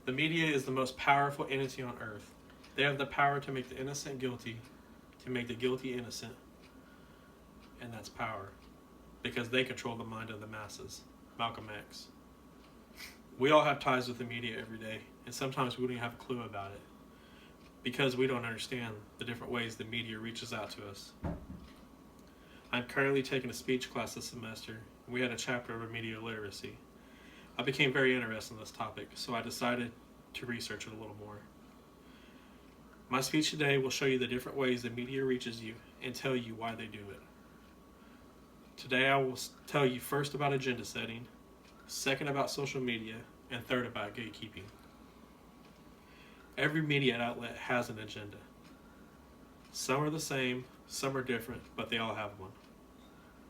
The media is the most powerful entity on earth. They have the power to make the innocent guilty, to make the guilty innocent, and that's power, because they control the mind of the masses. Malcolm X. We all have ties with the media every day, and sometimes we don't even have a clue about it, because we don't understand the different ways the media reaches out to us. I'm currently taking a speech class this semester, and we had a chapter over media literacy. I became very interested in this topic, so I decided to research it a little more. My speech today will show you the different ways the media reaches you and tell you why they do it. Today I will tell you first about agenda setting, second about social media, and third about gatekeeping. Every media outlet has an agenda. Some are the same, some are different, but they all have one.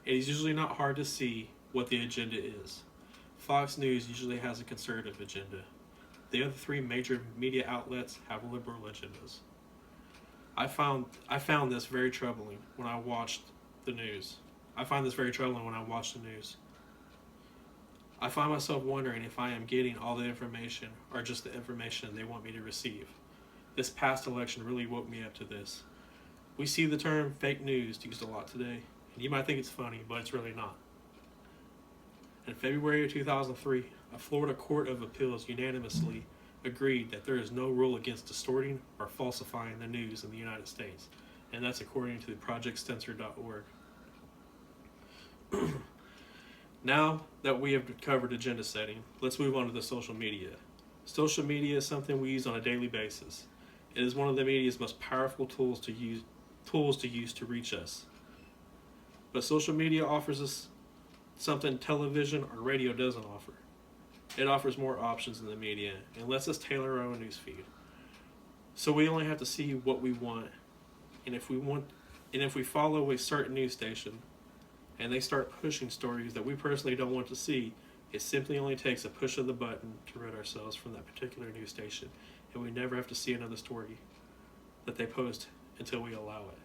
It is usually not hard to see what the agenda is. Fox News usually has a conservative agenda. The other three major media outlets have liberal agendas. I found this very troubling when I watched the news. I find myself wondering if I am getting all the information or just the information they want me to receive. This past election really woke me up to this. We see the term fake news used a lot today, and you might think it's funny, but it's really not. In February of 2003, a Florida Court of Appeals unanimously agreed that there is no rule against distorting or falsifying the news in the United States, and that's according to projectcensor.org. Now that we have covered agenda setting, let's move on to the social media. Social media is something we use on a daily basis. It is one of the media's most powerful tools to use to reach us. But social media offers us something television or radio doesn't offer. It offers more options in the media and lets us tailor our own news feed. So we only have to see what we want, and if we follow a certain news station and they start pushing stories that we personally don't want to see, it simply only takes a push of the button to rid ourselves from that particular news station, and we never have to see another story that they post until we allow it.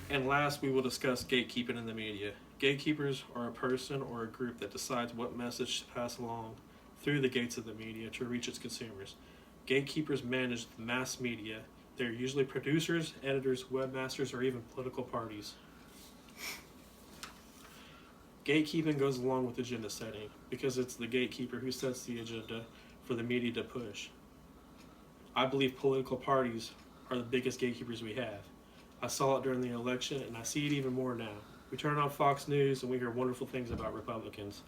And last, we will discuss gatekeeping in the media. Gatekeepers are a person or a group that decides what message to pass along through the gates of the media to reach its consumers. Gatekeepers manage the mass media. They're usually producers, editors, webmasters, or even political parties. Gatekeeping goes along with agenda setting because it's the gatekeeper who sets the agenda for the media to push. I believe political parties are the biggest gatekeepers we have. I saw it during the election, and I see it even more now. We turn on Fox News and we hear wonderful things about Republicans.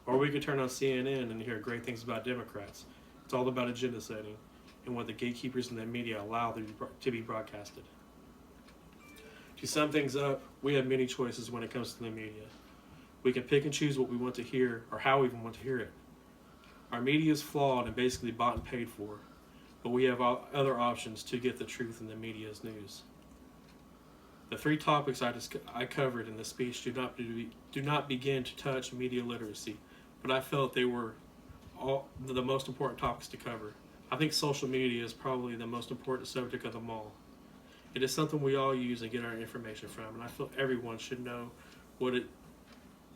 Or we could turn on CNN and hear great things about Democrats. It's all about agenda setting and what the gatekeepers in the media allow to be broadcasted. To sum things up, we have many choices when it comes to the media. We can pick and choose what we want to hear or how we even want to hear it. Our media is flawed and basically bought and paid for, but we have other options to get the truth in the media's news. The three topics I covered in this speech do not begin to touch media literacy, but I felt they were all the most important topics to cover. I think social media is probably the most important subject of them all. It is something we all use and get our information from, and I feel everyone should know what it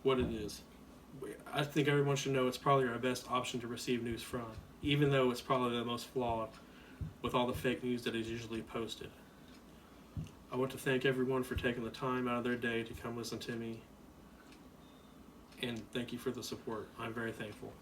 is. I think everyone should know it's probably our best option to receive news from, even though it's probably the most flawed with all the fake news that is usually posted. I want to thank everyone for taking the time out of their day to come listen to me, and thank you for the support. I'm very thankful.